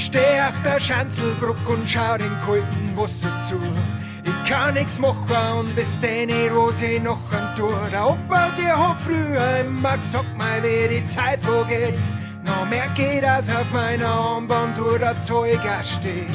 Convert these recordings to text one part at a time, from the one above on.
steh auf der Schanzlbruck und schau den kalten Wossa zu. Ich kann nix machen und wissd nicht, was ich nochand tu. Der Opa, der hat früher immer gesagt, mal wie die Zeit vogeht. Noch merk ich, dass auf meiner Armbanduhr da Zoiga steht.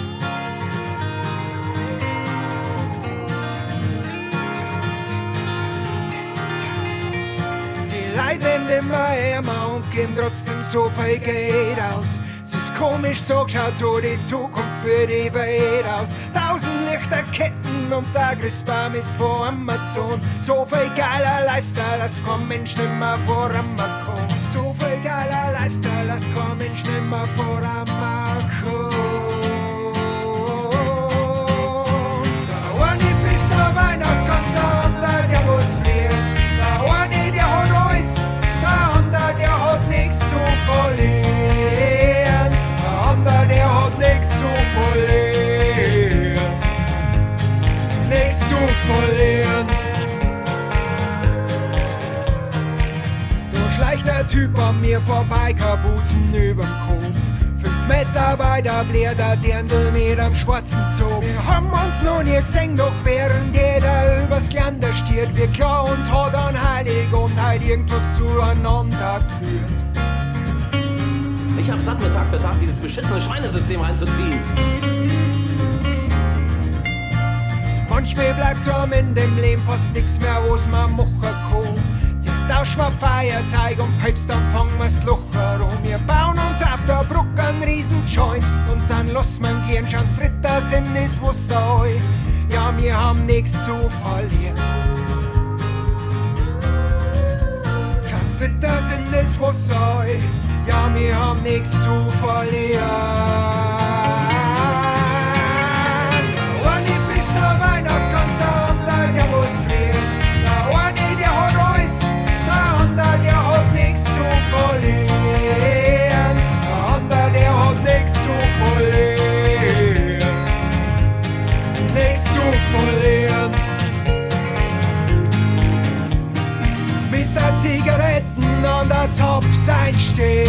Die Leid werden immer ärmer und geben trotzdem so viel Gaid aus. Es ist komisch, so schaut so die Zukunft für die Waid aus. 1000 Lichterketten und der Christbaum ist vor Amazon. So viel geiler Lifestyle, dass kein Mensch nimmer vor Ammer kommt. So viel geiler Lifestyle, dass kein Mensch nimmer vor Ammer kommt. Der eine frisst der Weihnachtsgans, der andere, der muss fliehen. Der eine, der hat alles, der andere, der hat nichts zu verlieren. Der hat nichts zu verlieren, nichts zu verlieren. Da schleicht der Typ an mir vorbei, Kapuzen überm Kopf. 5 Meter weiter blärt der Dirndl mit am schwarzen Zug. Wir haben uns noch nie gesehen, doch während jeder übers Gelände stiert, wie klar uns hat an Heilig und heute irgendwas zueinander geführt. Ich hab satt, mir Tag für Tag dieses beschissene Schweinesystem reinzuziehen. Manchmal bleibt in dem Leben fast nix mehr, was man machen kann. Ziehst tausch mal Feierzeug und pipst, dann fangen wir's Locher rum. Wir bauen uns auf der Brücke einen riesen Joint und dann lassen wir gehen, Schanzlbruck in das Wossa. Ja, wir haben nix zu verlieren. Schanzlbruck in das Wossa. Ja, wir haben nix zu verlieren. Der eine frisst der Weihnachtsgans, der andere, der muss fliehen. Der eine, der hat alles, der andere, der hat nix zu verlieren. Der andere, der hat nix zu verlieren. Nix zu verlieren. Mit der Zigaretten an der Zopf sein Steh,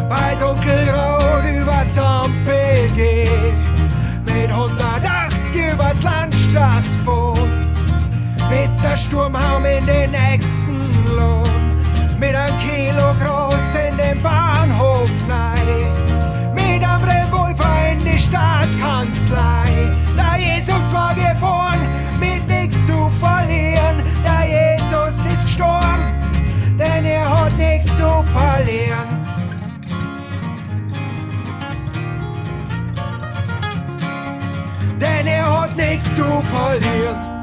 bei dunkelrot über die Ampel geh, mit 180 über die Landstraße fahren, mit der Sturmhaum in den nächsten Lohn, mit einem Kilo Groß in den Bahnhof rein, mit einem Revolver in die Staatskanzlei. Der Jesus war geboren, mit nichts zu verlieren, der Jesus ist gestorben, denn er hat nichts zu verlieren. Denn er hat nichts zu verlieren.